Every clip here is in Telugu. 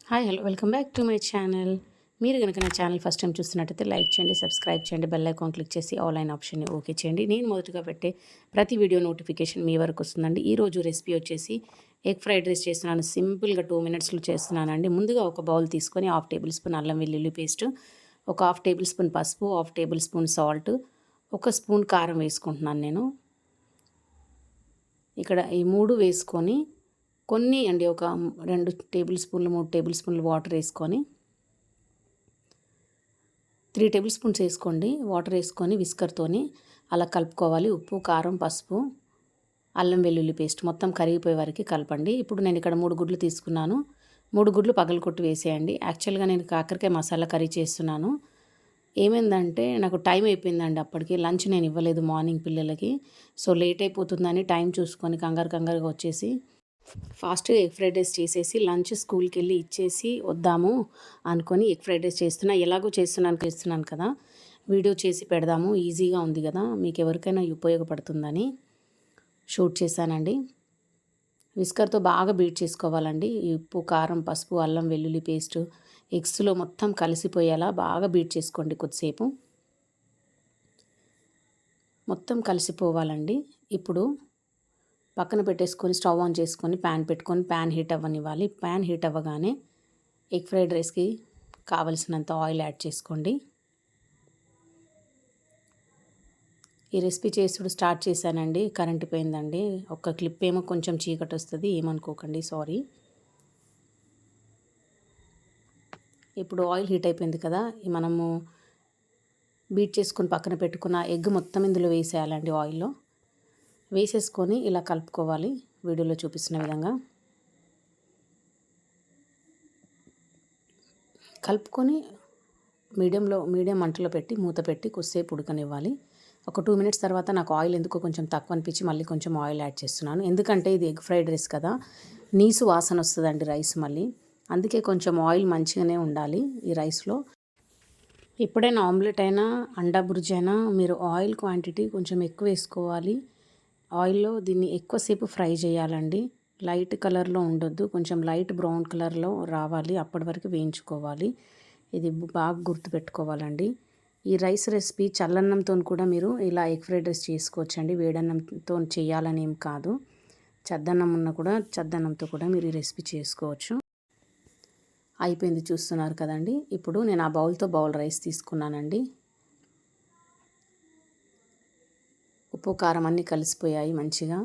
Hi hello welcome back to my channel. మీరు కనుక నా ఛానల్ ఫస్ట్ టైం చూస్తున్నట్టయితే లైక్ చేయండి, సబ్స్క్రైబ్ చేయండి, బెల్ ఐకాన్ క్లిక్ చేసి ఆన్లైన్ ఆప్షన్ని ఓకే చేయండి. నేను మొదటగా పెట్టే ప్రతి వీడియో నోటిఫికేషన్ మీ వరకు వస్తుందండి. ఈరోజు రెసిపీ వచ్చేసి ఎగ్ ఫ్రైడ్ రైస్ చేస్తున్నాను. సింపుల్గా 2 మినిట్స్లో చేస్తున్నానండి. ముందుగా ఒక బౌల్ తీసుకొని 1/2 టేబుల్ స్పూన్ అల్లం వెల్లుల్లి పేస్ట్, ఒక 1/2 టేబుల్ స్పూన్ పసుపు, 1/2 టేబుల్ స్పూన్ సాల్ట్, 1 స్పూన్ కారం వేసుకుంటున్నాను నేను. ఇక్కడ ఈ 3 వేసుకొని కొన్ని అండి ఒక 2 టేబుల్ స్పూన్లు 3 టేబుల్ స్పూన్లు వాటర్ వేసుకొని 3 టేబుల్ స్పూన్స్ వేసుకోండి. వాటర్ వేసుకొని విస్కర్తోని అలా కలుపుకోవాలి. ఉప్పు, కారం, పసుపు, అల్లం వెల్లుల్లి పేస్ట్ మొత్తం కరిగిపోయే వరకు కలపండి. ఇప్పుడు నేను ఇక్కడ 3 గుడ్లు తీసుకున్నాను. 3 గుడ్లు పగలకొట్టి వేసేయండి. యాక్చువల్గా నేను కాకరకాయ మసాలా కర్రీ చేస్తున్నాను. ఏమైందంటే నాకు టైం అయిపోయిందండి. అప్పటికి లంచ్ నేను ఇవ్వలేదు మార్నింగ్ పిల్లలకి. సో లేట్ అయిపోతుందని టైం చూసుకొని కంగారుగా వచ్చేసి ఫాస్ట్గా ఎగ్ ఫ్రైడ్ రైస్ చేసేసి లంచ్ స్కూల్కి వెళ్ళి ఇచ్చేసి వద్దాము అనుకొని ఎగ్ ఫ్రైడ్ రైస్ చేస్తున్నా. ఎలాగో చేస్తున్నాను కదా, వీడియో చేసి పెడదాము, ఈజీగా ఉంది కదా, మీకు ఎవరికైనా ఉపయోగపడుతుందని షూట్ చేశానండి. విస్కర్తో బాగా బీట్ చేసుకోవాలండి. ఉప్పు, కారం, పసుపు, అల్లం వెల్లుల్లి పేస్ట్ ఎగ్స్లో మొత్తం కలిసిపోయేలా బాగా బీట్ చేసుకోండి. కొద్దిసేపు మొత్తం కలిసిపోవాలండి. ఇప్పుడు పక్కన పెట్టేసుకొని స్టవ్ ఆన్ చేసుకొని ప్యాన్ పెట్టుకొని ప్యాన్ హీట్ అవ్వనివ్వాలి. ప్యాన్ హీట్ అవ్వగానే ఎగ్ ఫ్రైడ్ రైస్కి కావలసినంత ఆయిల్ యాడ్ చేసుకోండి. ఈ రెసిపీ చేసుడు స్టార్ట్ చేశానండి, కరెంట్ పోయిందండి. ఒక క్లిప్ ఏమో కొంచెం చీకటి వస్తుంది, ఏమనుకోకండి, సారీ. ఇప్పుడు ఆయిల్ హీట్ అయిపోయింది కదా, మనము బీట్ చేసుకొని పక్కన పెట్టుకున్న ఎగ్ మొత్తం ఇందులో వేసేయాలండి. ఆయిల్లో వేసేసుకొని ఇలా కలుపుకోవాలి వీడియోలో చూపిస్తున్న విధంగా. కలుపుకొని మీడియం మంటలో పెట్టి మూత పెట్టి కొద్దిసేపు ఉడకనివ్వాలి. ఒక 2 మినిట్స్ తర్వాత నాకు ఆయిల్ ఎందుకో కొంచెం తక్కువ అనిపించి మళ్ళీ కొంచెం ఆయిల్ యాడ్ చేస్తున్నాను. ఎందుకంటే ఇది ఎగ్ ఫ్రైడ్ రైస్ కదా, నీసు వాసన వస్తుందండి రైస్ మళ్ళీ. అందుకే కొంచెం ఆయిల్ మంచిగానే ఉండాలి ఈ రైస్లో. ఎప్పుడైనా ఆమ్లెట్ అయినా అండా బుర్జీ అయినా మీరు ఆయిల్ క్వాంటిటీ కొంచెం ఎక్కువ వేసుకోవాలి. ఆయిల్లో దీన్ని ఎక్కువసేపు ఫ్రై చేయాలండి. లైట్ కలర్లో ఉండొద్దు, కొంచెం లైట్ బ్రౌన్ కలర్లో రావాలి, అప్పటి వరకు వేయించుకోవాలి. ఇది బాగా గుర్తుపెట్టుకోవాలండి. ఈ రైస్ రెసిపీ చల్లన్నంతో కూడా మీరు ఇలా ఎగ్ ఫ్రైడ్ రైస్ చేసుకోవచ్చండి. వేడన్నంతో చేయాలని ఏం కాదు. చద్దన్నం ఉన్న కూడా చద్దన్నంతో కూడా మీరు ఈ రెసిపీ చేసుకోవచ్చు. అయిపోయింది, చూస్తున్నారు కదండి. ఇప్పుడు నేను ఆ బౌల్ రైస్ తీసుకున్నానండి. ఉప్పు, కారం అన్నీ కలిసిపోయాయి మంచిగా.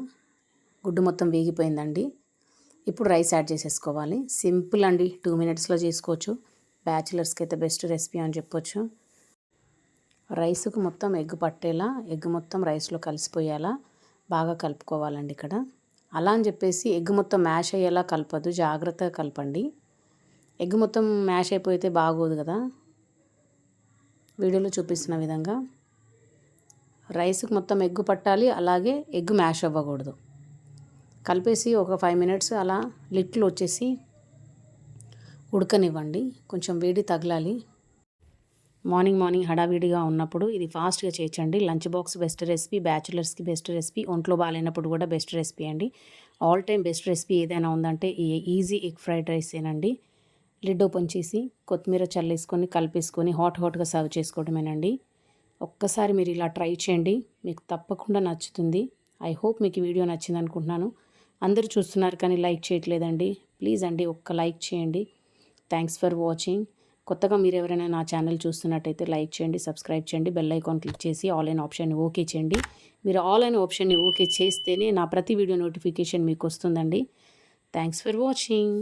గుడ్డు మొత్తం వేగిపోయిందండి. ఇప్పుడు రైస్ యాడ్ చేసేసుకోవాలి. సింపుల్ అండి, 2 మినిట్స్లో చేసుకోవచ్చు. బ్యాచిలర్స్కి అయితే బెస్ట్ రెసిపీ అని చెప్పొచ్చు. రైస్కు మొత్తం ఎగ్ పట్టేలా, ఎగ్ మొత్తం రైస్లో కలిసిపోయేలా బాగా కలుపుకోవాలండి ఇక్కడ. అలా అని చెప్పేసి ఎగ్ మొత్తం మ్యాష్ అయ్యేలా కలపదు, జాగ్రత్తగా కలపండి. ఎగ్ మొత్తం మ్యాష్ అయిపోతే బాగోదు కదా. వీడియోలో చూపిస్తున్న విధంగా రైస్కి మొత్తం ఎగ్ పట్టాలి, అలాగే ఎగ్ మ్యాష్ అవ్వకూడదు. కలిపేసి ఒక 5 మినిట్స్ అలా లిట్లు వచ్చేసి ఉడకనివ్వండి. కొంచెం వేడి తగలాలి. మార్నింగ్ హడావిడిగా ఉన్నప్పుడు ఇది ఫాస్ట్గా చేయొచ్చండి. లంచ్ బాక్స్ బెస్ట్ రెసిపీ, బ్యాచులర్స్కి బెస్ట్ రెసిపీ, ఒంట్లో బాగాలేనప్పుడు కూడా బెస్ట్ రెసిపీ అండి. ఆల్ టైమ్ బెస్ట్ రెసిపీ ఏదైనా ఉందంటే ఈ ఈజీ ఎగ్ ఫ్రైడ్ రైసేనండి. లిడ్ ఓపెన్ చేసి కొత్తిమీర చల్లేసుకొని కలిపేసుకొని హాట్గా సర్వ్ చేసుకోవడమేనండి. ఒక్కసారి మీరు ఇలా ట్రై చేయండి, మీకు తప్పకుండా నచ్చుతుంది. ఐ హోప్ మీకు ఈ వీడియో నచ్చింది అనుకుంటున్నాను. అందరూ చూస్తున్నారు కానీ లైక్ చేయట్లేదండి. ప్లీజ్ అండి, ఒక్క లైక్ చేయండి. Thanks for watching. కొత్తగా మీరు ఎవరైనా నా ఛానల్ చూస్తున్నట్టయితే లైక్ చేయండి, సబ్స్క్రైబ్ చేయండి, బెల్ ఐకాన్ క్లిక్ చేసి ఆల్ ఇన్ ఆప్షన్ని ఓకే చేయండి. మీరు ఆల్ ఇన్ ఆప్షన్ని ఓకే చేస్తేనే నా ప్రతి వీడియో నోటిఫికేషన్ మీకు వస్తుందండి. Thanks for watching.